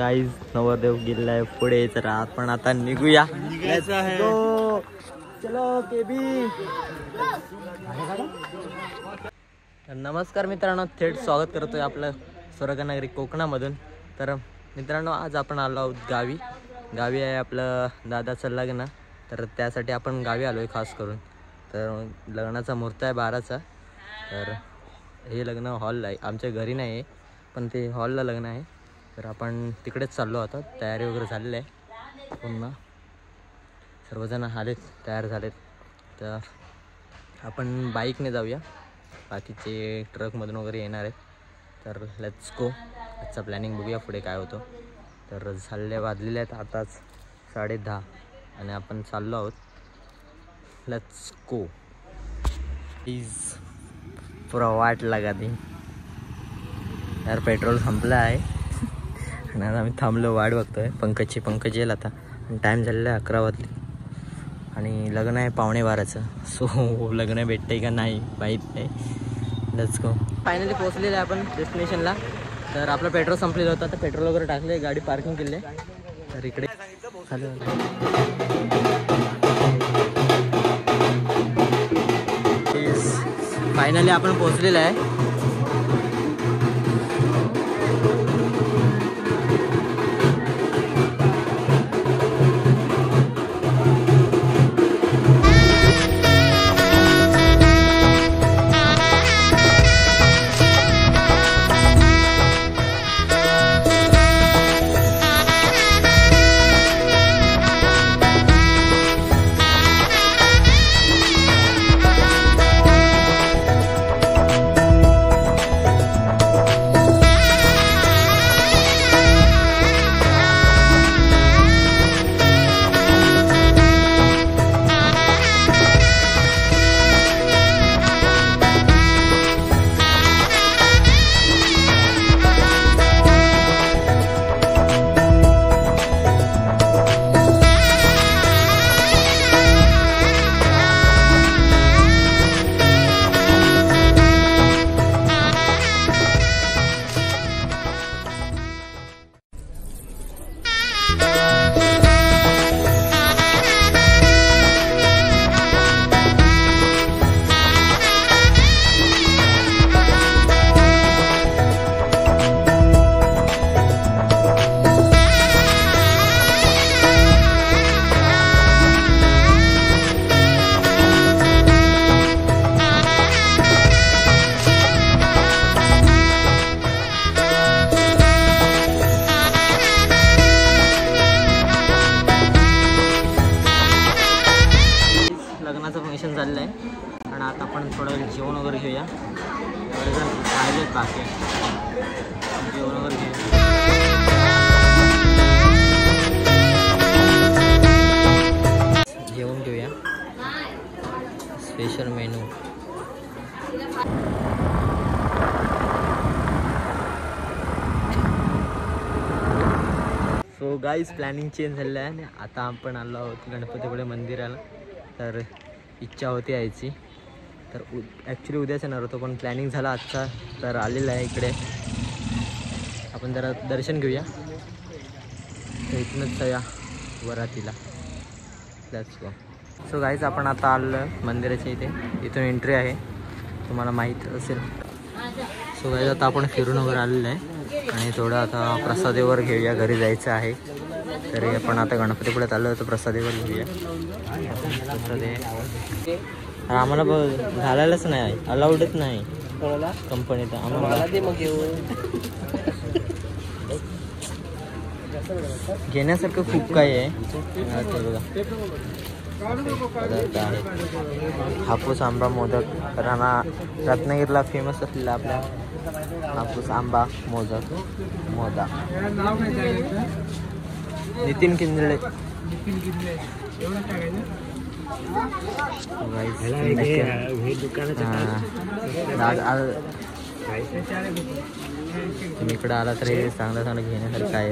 Guys नवरदेव गेलाय पुढे, तर आपण आता निघूया. चलो केबी. नमस्कार मित्रांनो, थेट स्वागत करतोय आपलं स्वर्गनगरी कोकणामधून. तर मित्रांनो, आज आपण आलो आहोत गावी आहे आपलं दादाचं लग्न, तर त्यासाठी आपण गावी आलो आहे खास करून. तर लग्नाचा मुहूर्त आहे 12चा. तर हे लग्न हॉलला आहे, आमच्या घरी नाही आहे पण ते हॉलला लग्न आहे. तर आपण तिकडेच चाललो आहोत. तयारी वगैरे झालेली आहे, पुन्हा सर्वजण आलेत, तयार झालेत. तर आपण बाईकने जाऊया, बाकीचे ट्रकमधून वगैरे येणार आहेत. तर लेट्स गो. आजचा प्लॅनिंग बघूया पुढे काय होतं. तर वाजलेले आहेत आताच 10:30 आणि आपण चाललो आहोत. Let's go. प्लीज पुरा वाट लगा दी यार, पेट्रोल संपलं आहे आणि आता आम्ही थांबलो, वाट बघतोय. पंकज येईल आता. टाईम झालेला आहे 11 वाजले आणि लग्न आहे 11:15. सो लग्न भेटतंय का नाही माहीत नाही. Let's go. फायनली पोहोचलेलं आहे आपण डेस्टिनेशनला. तर आपलं पेट्रोल संपलेलं होतं, तर पेट्रोल वगैरे टाकले, गाडी पार्किंग केली आहे. तर इकडे फायनली आपण पोहोचलेलं आहे. फंक्शन झालेलं आहे आणि आता आपण थोडं जेवण वगैरे घेऊया. राहिलेत बाकी, जेवण वगैरे घेऊया. जेवण घेऊया, special menu. So guys planning change झालेलं आहे. आता आपण आलो आहोत गणपतीपुळे मंदिराला. तर इच्छा होती यायची, तर ॲक्च्युली उद्याच येणार होतो पण प्लॅनिंग झाला आजचा, तर आलेला आहे इकडे. आपण जरा दर्शन घेऊया, तर इथूनच या वरातीला. Let's go. सो गाईज आपण आता आलो मंदिराच्या इथे, इथून एंट्री आहे, तुम्हाला माहीत असेल. सो गाईज आता आपण फिरून वगैरे आलेलं आहे आणि थोडं आता प्रसादीवर घेऊया, घरी जायचं आहे. तरी आपण आता गणपतीपुळ्यात आलो तर प्रसादीवर घेऊया. आम्हाला घालायलाच नाही, अलाउडच नाही कंपनीत आम्हाला. घेण्यासारखं खूप काही आहे. पदार्थ आहे. हापूस आंबा मोदक, रत्नागिरीला फेमस असलेला आपला हापूस आंबा मोदक. नितीन किंजळे. तुम्ही इकडे आला तर हे चांगलं घेण्यासारखं आहे.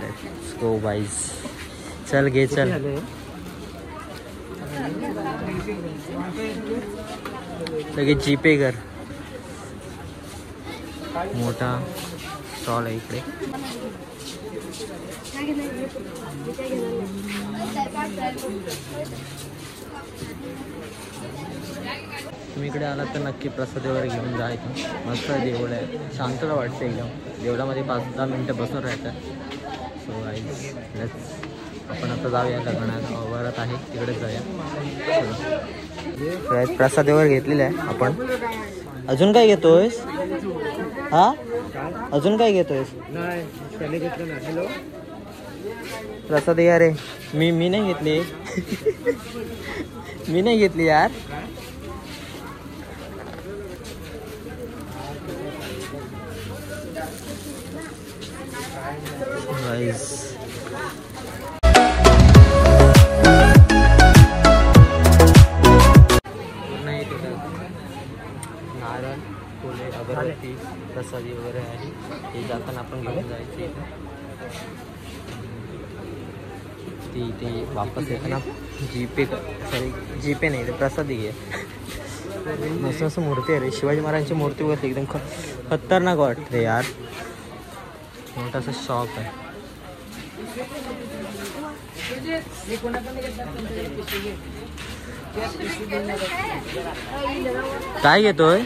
Let's go guys. चल घे, चल. लगेच जीपे कर. मोठा स्टॉल आहे इकडे. तुम्ही इकडे आलात तर नक्की प्रसाद वगैरे घेऊन जायचं. मस्त देऊळ आहे, शांतता वाटते एकदम. देवळामध्ये 5-10 मिनटं बसून राहायचं. सो गाईज आपण आता जाऊया लग्नात वरात आहे तिकडेच जाऊया. प्रसाद वगैरे घेतलेला आहे आपण. अजून काय घेतोयस? हा अजून काय घेतोयस? हॅलो प्रसाद या रे. मी नाही घेतली. मी नाही घेतली यार. नारळ, फुले, अगरबत्ती, प्रसादी वगैरे आहे. हे जाताना आपण घेऊन जायचे. ती वापस येताना जीपे नाही, ते प्रसादी घे. मस्त असं मूर्ती आहे रे. शिवाजी महाराजांची मूर्ती वगैरे एकदम खतरनाक वाटते यार. मोठासा शॉप आहे. काय घेतोय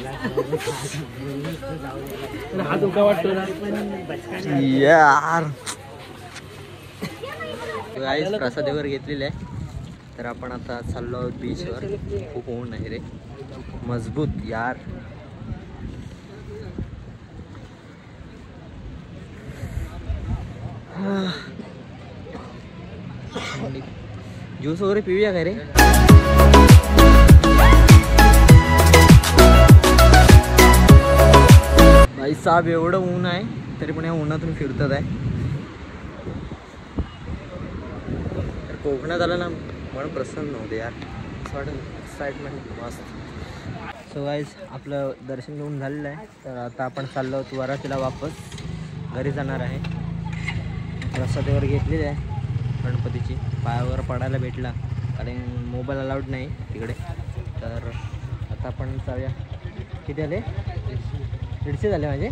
यार? गाईस प्रसाद वगैरे घेतलेले आहे. तर आपण आता चाललो आहोत बीचवर. खूप ऊन आहे रे, मजबूत यार. ज्यूस वगैरे पिऊया काय रे? भाई साहेब एवढं ऊन आहे तरी पण या उन्हातून फिरतात आहे. तर कोकणात आलं ना मन प्रसन्न नव्हते यार. असं वाटतं एक्साइटमेंट मस्त. सो गाईज आपलं दर्शन घेऊन झालेलं आहे. तर आता आपण चाललो आहोत वरातीला वापस घरी जाणार आहे. प्रसाद वगैरे घेतलेली आहे गणपतीची. पायावर पडायला भेटला कारण मोबाईल अलाउड नाही तिकडे. तर आता आपण जाऊया. किती आले? 150 झाले माझे.